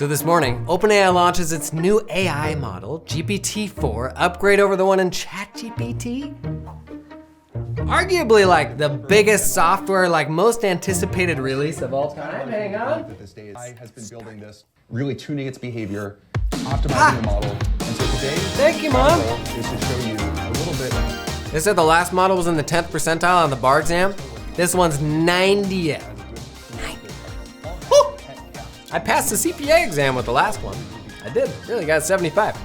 So this morning, OpenAI launches its new AI model, GPT-4, upgrade over the one in ChatGPT. Arguably like the biggest software, like most anticipated release of all time. Hang on. AI has been building this, really tuning its behavior, optimizing the model. And so today, thank you, Mom. Is to show you a little bit. They said the last model was in the 10th percentile on the bar exam. This one's 90th. Woo! I passed the CPA exam with the last one. I did, really got 75.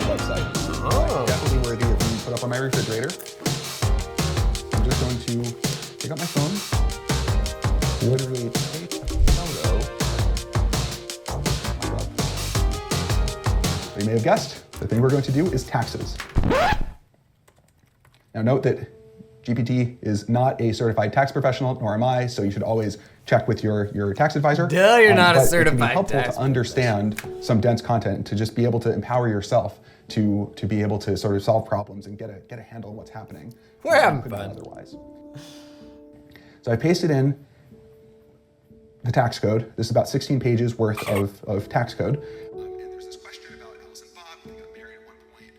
Website. Oh. Definitely worthy of being put up on my refrigerator. I'm just going to pick up my phone, literally take a photo. You may have guessed, the thing we're going to do is taxes. Now note that GPT is not a certified tax professional, nor am I, so you should always check with your tax advisor. Duh, you're not a but certified it can be helpful tax to understand some dense content, to just be able to empower yourself to be able to sort of solve problems and get a handle on what's happening. We're having fun. Otherwise. So I pasted in the tax code. This is about 16 pages worth of tax code. And there's this question about Alice and Bob. They got married at one point,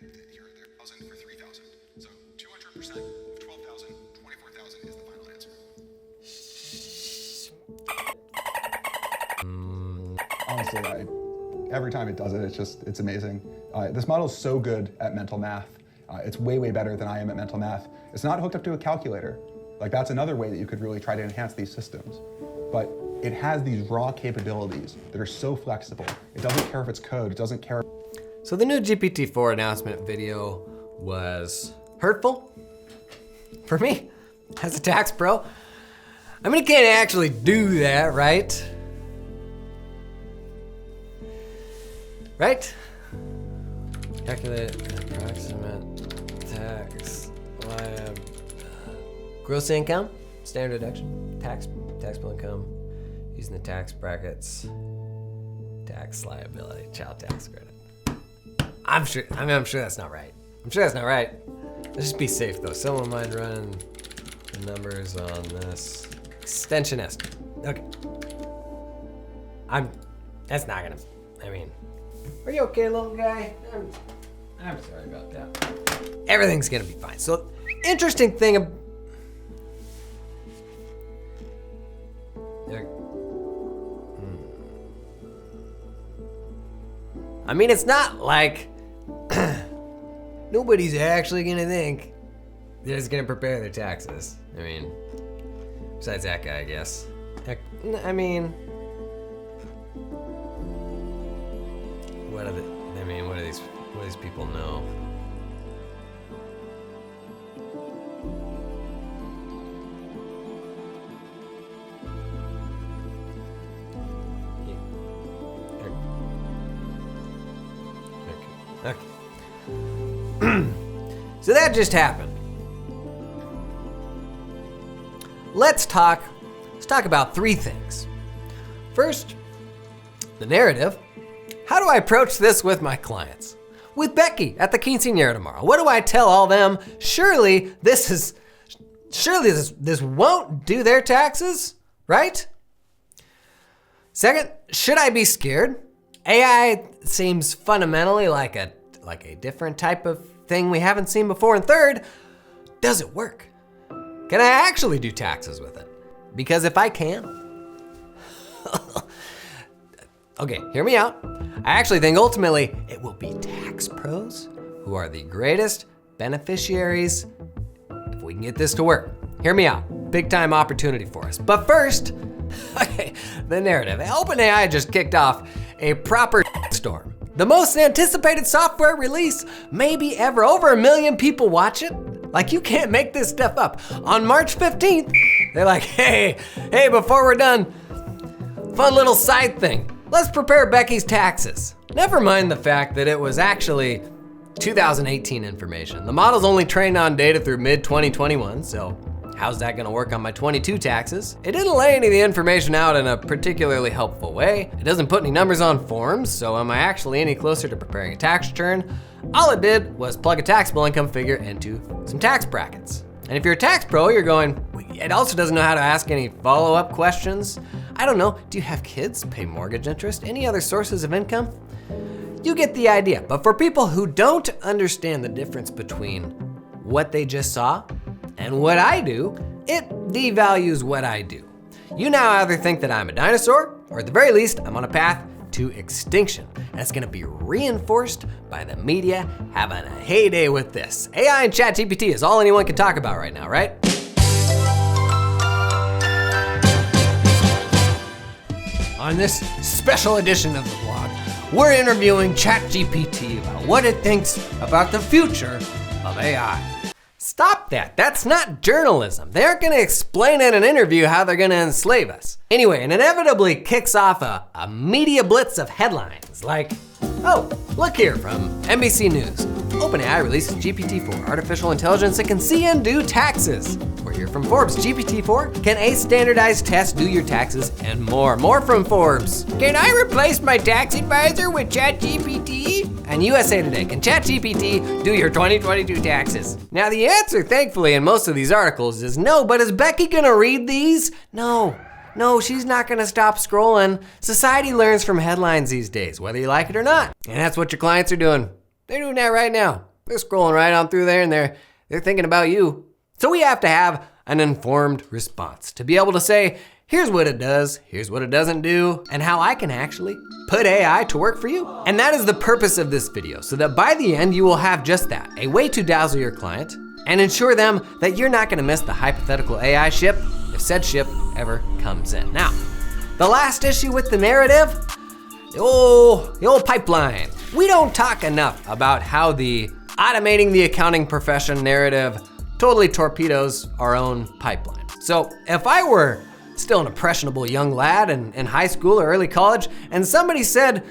and here their cousin for 3,000. So 200% of 12,000, 24,000 is the final answer. Honestly, every time it does it, it's amazing. This model is so good at mental math. It's way, way better than I am at mental math. It's not hooked up to a calculator. Like, that's another way that you could really try to enhance these systems. But it has these raw capabilities that are so flexible. It doesn't care if it's code, it doesn't care. So the new GPT-4 announcement video was hurtful for me as a tax pro. I mean, it can't actually do that, right? Right? Calculate approximate tax liability. Gross income, standard deduction, taxable income, using the tax brackets, tax liability, child tax credit. I'm sure that's not right. I'm sure that's not right. Let's just be safe though. Someone mind running the numbers on this extension estimate. Okay. That's not gonna, I mean, are you okay, little guy? I'm sorry about that. Everything's gonna be fine. So, interesting thing. I mean, it's not like nobody's actually gonna think they're just gonna prepare their taxes. I mean, besides that guy, I guess. I mean, what do these people know? Okay. So that just happened. Let's talk about three things. First, the narrative. How do I approach this with my clients? With Becky at the quinceañera tomorrow. What do I tell all them? Surely this won't do their taxes, right? Second, should I be scared? AI seems fundamentally like a different type of thing we haven't seen before. And third, does it work? Can I actually do taxes with it? Because if I can, okay, hear me out. I actually think ultimately it will be tax pros who are the greatest beneficiaries if we can get this to work. Hear me out. Big time opportunity for us. But first, okay, the narrative. OpenAI just kicked off a proper storm. The most anticipated software release maybe ever. Over 1 million people watch it. Like, you can't make this stuff up. On March 15th, they're like, hey, before we're done, fun little side thing. Let's prepare Becky's taxes. Never mind the fact that it was actually 2018 information. The model's only trained on data through mid-2021, so how's that gonna work on my 22 taxes? It didn't lay any of the information out in a particularly helpful way. It doesn't put any numbers on forms, so am I actually any closer to preparing a tax return? All it did was plug a taxable income figure into some tax brackets. And if you're a tax pro, you're going, it also doesn't know how to ask any follow-up questions. I don't know, do you have kids, pay mortgage interest, any other sources of income? You get the idea. But for people who don't understand the difference between what they just saw and what I do, it devalues what I do. You now either think that I'm a dinosaur, or at the very least, I'm on a path to extinction. And it's gonna be reinforced by the media having a heyday with this. AI and ChatGPT is all anyone can talk about right now, right? On this special edition of the blog, we're interviewing ChatGPT about what it thinks about the future of AI. Stop that, that's not journalism. They aren't gonna explain in an interview how they're gonna enslave us. Anyway, it inevitably kicks off a media blitz of headlines like, oh, look here from NBC News. OpenAI releases GPT-4, artificial intelligence that can see and do taxes. Or here from Forbes, GPT-4, can a standardized test do your taxes, and more. More from Forbes. Can I replace my tax advisor with ChatGPT? And USA Today, can ChatGPT do your 2022 taxes? Now the answer, thankfully, in most of these articles is no, but is Becky gonna read these? No, she's not gonna stop scrolling. Society learns from headlines these days, whether you like it or not. And that's what your clients are doing. They're doing that right now. They're scrolling right on through there and they're thinking about you. So we have to have an informed response to be able to say, here's what it does, here's what it doesn't do, and how I can actually put AI to work for you. And that is the purpose of this video, so that by the end you will have just that, a way to dazzle your client and ensure them that you're not gonna miss the hypothetical AI ship if said ship ever comes in. Now, the last issue with the narrative, the old pipeline. We don't talk enough about how the automating the accounting profession narrative totally torpedoes our own pipeline. So if I were still an impressionable young lad in high school or early college, and somebody said,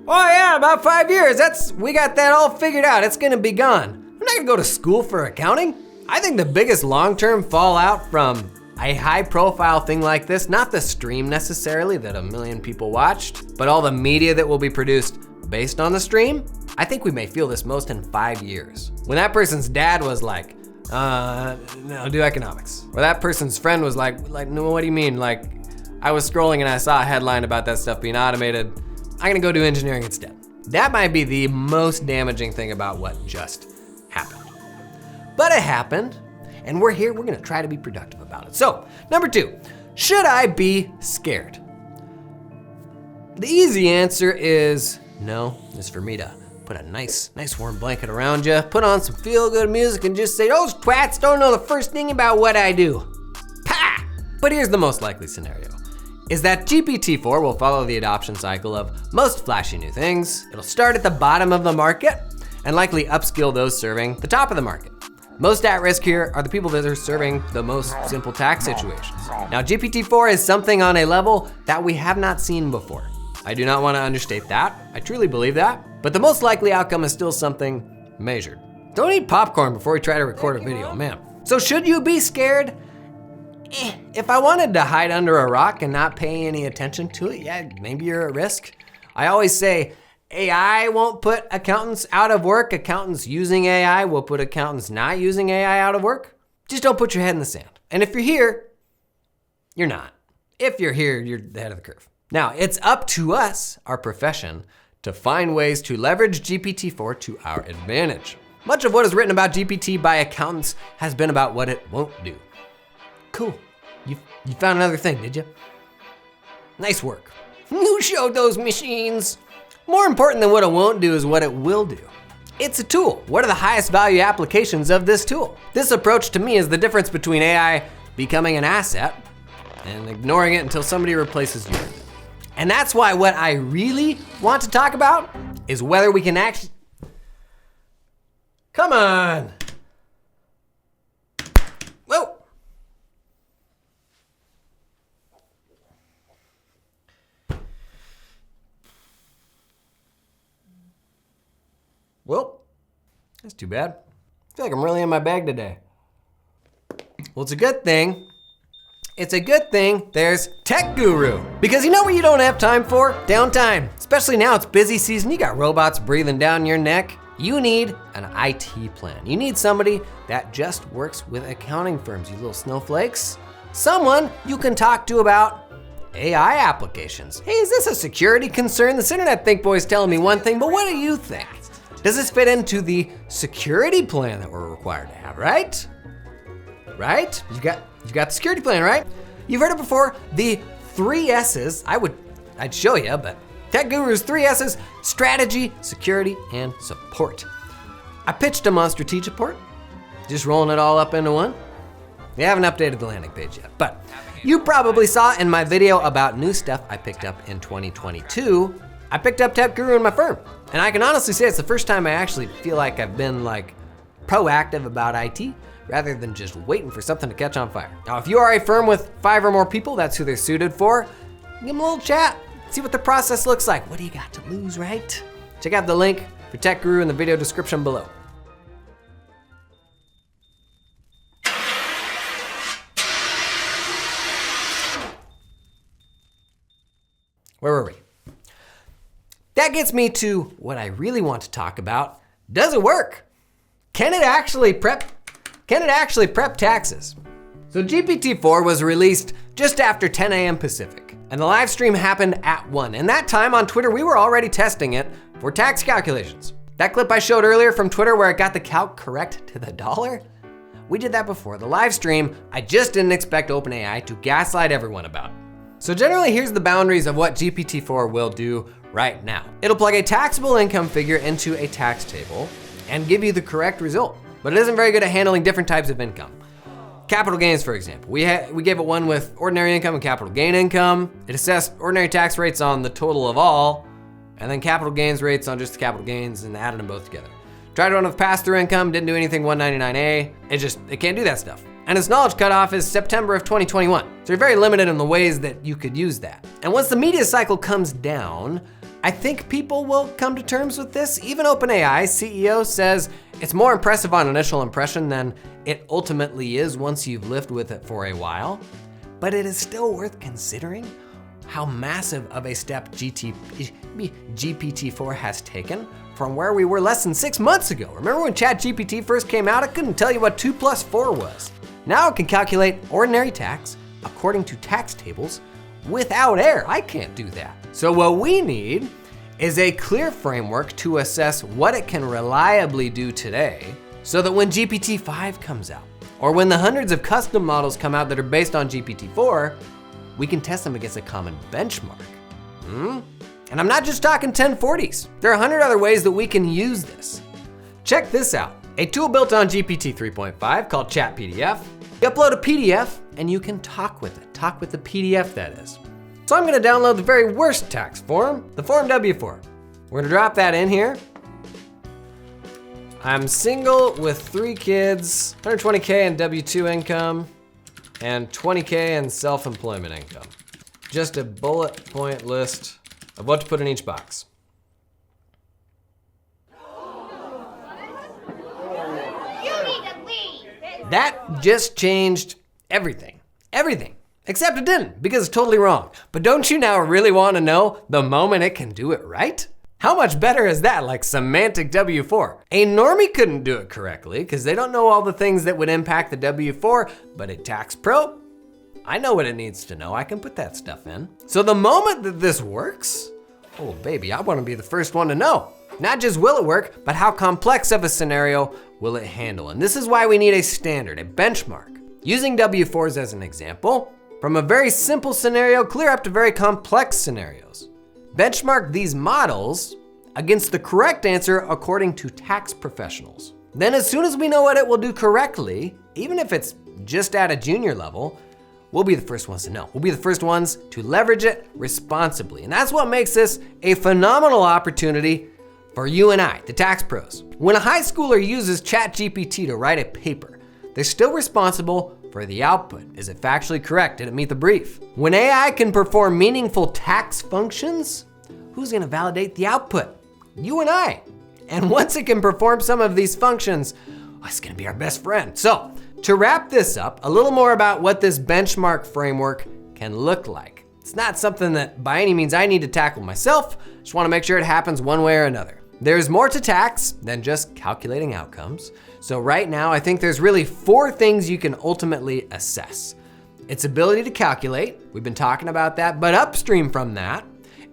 oh yeah, about 5 years, we got that all figured out, it's gonna be gone. I'm not gonna go to school for accounting. I think the biggest long-term fallout from a high-profile thing like this, not the stream necessarily that 1 million people watched, but all the media that will be produced based on the stream, I think we may feel this most in 5 years. When that person's dad was like, no, do economics. Or that person's friend was like, no, what do you mean? Like, I was scrolling and I saw a headline about that stuff being automated. I'm gonna go do engineering instead. That might be the most damaging thing about what just happened. But it happened, and we're here, we're gonna try to be productive about it. So, number 2, should I be scared? The easy answer is no. It's for me to put a nice warm blanket around you, put on some feel-good music and just say, those twats don't know the first thing about what I do. Pah! But here's the most likely scenario, is that GPT-4 will follow the adoption cycle of most flashy new things. It'll start at the bottom of the market and likely upskill those serving the top of the market. Most at risk here are the people that are serving the most simple tax situations. Now, GPT-4 is something on a level that we have not seen before. I do not want to understate that. I truly believe that. But the most likely outcome is still something measured. Don't eat popcorn before you try to record a video, man. So should you be scared? If I wanted to hide under a rock and not pay any attention to it, yeah, maybe you're at risk. I always say, AI won't put accountants out of work. Accountants using AI will put accountants not using AI out of work. Just don't put your head in the sand. And if you're here, you're not. If you're here, you're the head of the curve. Now, it's up to us, our profession, to find ways to leverage GPT-4 to our advantage. Much of what is written about GPT by accountants has been about what it won't do. Cool, you found another thing, did you? Nice work. You showed those machines. More important than what it won't do is what it will do. It's a tool. What are the highest value applications of this tool? This approach to me is the difference between AI becoming an asset and ignoring it until somebody replaces you. And that's why what I really want to talk about is whether we can actually, come on. Whoa. Well, that's too bad. I feel like I'm really in my bag today. Well, it's a good thing. It's a good thing there's Tech Guru. Because you know what you don't have time for? Downtime. Especially now it's busy season, you got robots breathing down your neck. You need an IT plan. You need somebody that just works with accounting firms, you little snowflakes. Someone you can talk to about AI applications. Hey, is this a security concern? This Internet Think Boy's telling me one thing, but what do you think? Does this fit into the security plan that we're required to have, right? Right? You got the security plan, right? You've heard it before, the 3 S's. I'd show you, but Tech Guru's 3 S's: strategy, security, and support. I pitched them on Strategiport, just rolling it all up into one. They haven't updated the landing page yet, but you probably saw in my video about new stuff I picked up in 2022, I picked up Tech Guru in my firm. And I can honestly say it's the first time I actually feel like I've been proactive about IT rather than just waiting for something to catch on fire. Now, if you are a firm with 5 or more people, that's who they're suited for. Give them a little chat, see what the process looks like. What do you got to lose, right? Check out the link for Tech Guru in the video description below. Where were we? That gets me to what I really want to talk about. Does it work? Can it actually prep taxes? So GPT-4 was released just after 10 a.m. Pacific, and the live stream happened at 1. And that time on Twitter, we were already testing it for tax calculations. That clip I showed earlier from Twitter where it got the calc correct to the dollar, we did that before the live stream. I just didn't expect OpenAI to gaslight everyone about it. So generally, here's the boundaries of what GPT-4 will do right now. It'll plug a taxable income figure into a tax table and give you the correct result, but it isn't very good at handling different types of income. Capital gains, for example. We gave it one with ordinary income and capital gain income. It assessed ordinary tax rates on the total of all, and then capital gains rates on just the capital gains and added them both together. Tried one with pass-through income, didn't do anything 199A. It can't do that stuff. And its knowledge cutoff is September of 2021. So you're very limited in the ways that you could use that. And once the media cycle comes down, I think people will come to terms with this. Even OpenAI CEO says it's more impressive on initial impression than it ultimately is once you've lived with it for a while. But it is still worth considering how massive of a step GPT-4 has taken from where we were less than 6 months ago. Remember when ChatGPT first came out? I couldn't tell you what 2 + 4 was. Now it can calculate ordinary tax according to tax tables without error. I can't do that. So what we need is a clear framework to assess what it can reliably do today so that when GPT-5 comes out, or when the hundreds of custom models come out that are based on GPT-4, we can test them against a common benchmark. And I'm not just talking 1040s. There are 100 other ways that we can use this. Check this out. A tool built on GPT 3.5 called ChatPDF. You upload a PDF and you can talk with it. Talk with the PDF, that is. So I'm gonna download the very worst tax form, the Form W4. We're gonna drop that in here. I'm single with 3 kids, 120K in W2 income, and 20K in self-employment income. Just a bullet point list of what to put in each box. That just changed everything. Everything. Except it didn't, because it's totally wrong. But don't you now really want to know the moment it can do it right? How much better is that, like semantic W4? A normie couldn't do it correctly, because they don't know all the things that would impact the W4, but a tax pro, I know what it needs to know. I can put that stuff in. So the moment that this works, oh baby, I want to be the first one to know. Not just will it work, but how complex of a scenario will it handle? And this is why we need a standard, a benchmark. Using W4s as an example, from a very simple scenario clear up to very complex scenarios. Benchmark these models against the correct answer according to tax professionals. Then as soon as we know what it will do correctly, even if it's just at a junior level, we'll be the first ones to know. We'll be the first ones to leverage it responsibly. And that's what makes this a phenomenal opportunity for you and I, the tax pros. When a high schooler uses ChatGPT to write a paper, they're still responsible for the output. Is it factually correct? Did it meet the brief? When AI can perform meaningful tax functions, who's gonna validate the output? You and I. And once it can perform some of these functions, it's gonna be our best friend. So, to wrap this up, a little more about what this benchmark framework can look like. It's not something that by any means I need to tackle myself, just wanna make sure it happens one way or another. There's more to tax than just calculating outcomes. So right now, I think there's really 4 things you can ultimately assess. Its ability to calculate, we've been talking about that, but upstream from that,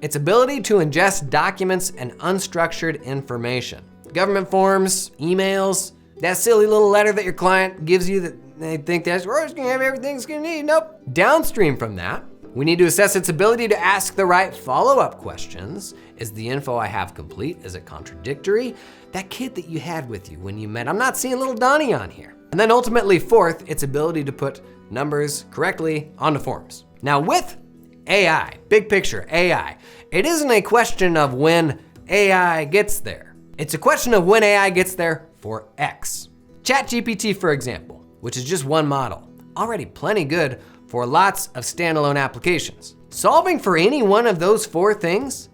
its ability to ingest documents and unstructured information. Government forms, emails, that silly little letter that your client gives you that they think that's, we're just gonna have everything it's gonna need. Nope. Downstream from that, we need to assess its ability to ask the right follow-up questions. Is the info I have complete? Is it contradictory? That kid that you had with you when you met, I'm not seeing little Donnie on here. And then ultimately 4th, its ability to put numbers correctly onto forms. Now with AI, big picture AI, it isn't a question of when AI gets there. It's a question of when AI gets there for X. ChatGPT, for example, which is just one model, already plenty good for lots of standalone applications. Solving for any one of those 4 things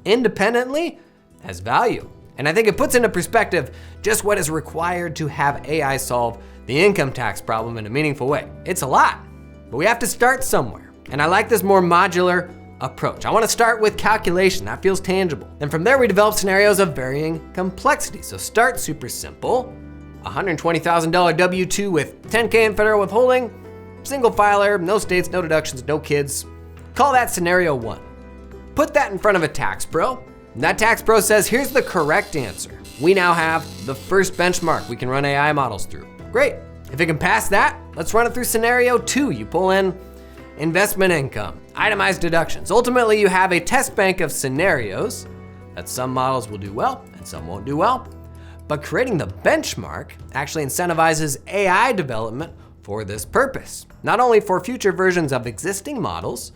independently has value. And I think it puts into perspective just what is required to have AI solve the income tax problem in a meaningful way. It's a lot, but we have to start somewhere. And I like this more modular approach. I want to start with calculation, that feels tangible. And from there we develop scenarios of varying complexity. So start super simple, $120,000 W-2 with 10K in federal withholding, single filer, no states, no deductions, no kids. Call that scenario 1. Put that in front of a tax pro. And that tax pro says, here's the correct answer. We now have the first benchmark we can run AI models through. Great. If it can pass that, let's run it through scenario 2. You pull in investment income, itemized deductions. Ultimately, you have a test bank of scenarios that some models will do well and some won't do well. But creating the benchmark actually incentivizes AI development for this purpose. Not only for future versions of existing models,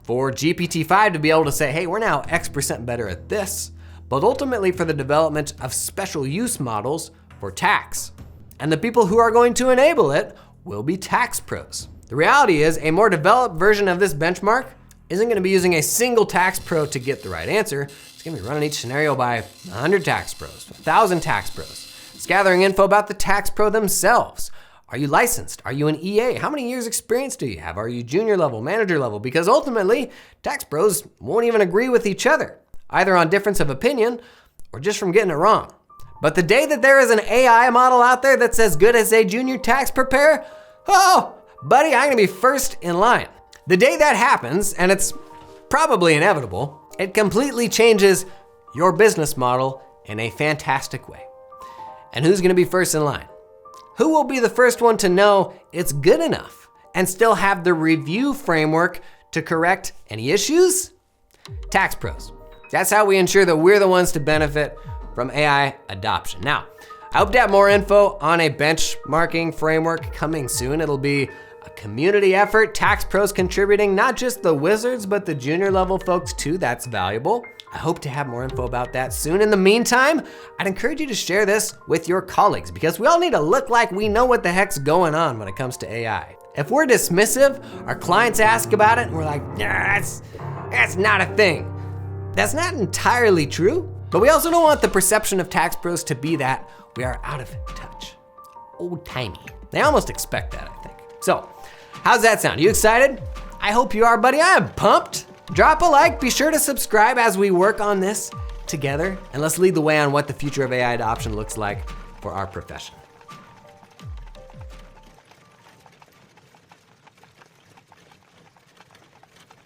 for GPT-5 to be able to say, hey, we're now X% better at this, but ultimately for the development of special use models for tax. And the people who are going to enable it will be tax pros. The reality is a more developed version of this benchmark isn't gonna be using a single tax pro to get the right answer. It's gonna be running each scenario by 100 tax pros, 1,000 tax pros. It's gathering info about the tax pro themselves. Are you licensed? Are you an EA? How many years experience do you have? Are you junior level, manager level? Because ultimately, tax pros won't even agree with each other, either on difference of opinion or just from getting it wrong. But the day that there is an AI model out there that's as good as a junior tax preparer, oh, buddy, I'm gonna be first in line. The day that happens, and it's probably inevitable, it completely changes your business model in a fantastic way. And who's gonna be first in line? Who will be the first one to know it's good enough and still have the review framework to correct any issues? Tax pros. That's how we ensure that we're the ones to benefit from AI adoption. Now, I hope to have more info on a benchmarking framework coming soon. It'll be a community effort, tax pros contributing, not just the wizards, but the junior level folks too. That's valuable. I hope to have more info about that soon. In the meantime, I'd encourage you to share this with your colleagues because we all need to look like we know what the heck's going on when it comes to AI. If we're dismissive, our clients ask about it and we're like, nah, that's not a thing. That's not entirely true, but we also don't want the perception of tax pros to be that we are out of touch, old timey. They almost expect that, I think. So, how's that sound? You excited? I hope you are, buddy. I am pumped. Drop a like, be sure to subscribe as we work on this together, and let's lead the way on what the future of AI adoption looks like for our profession.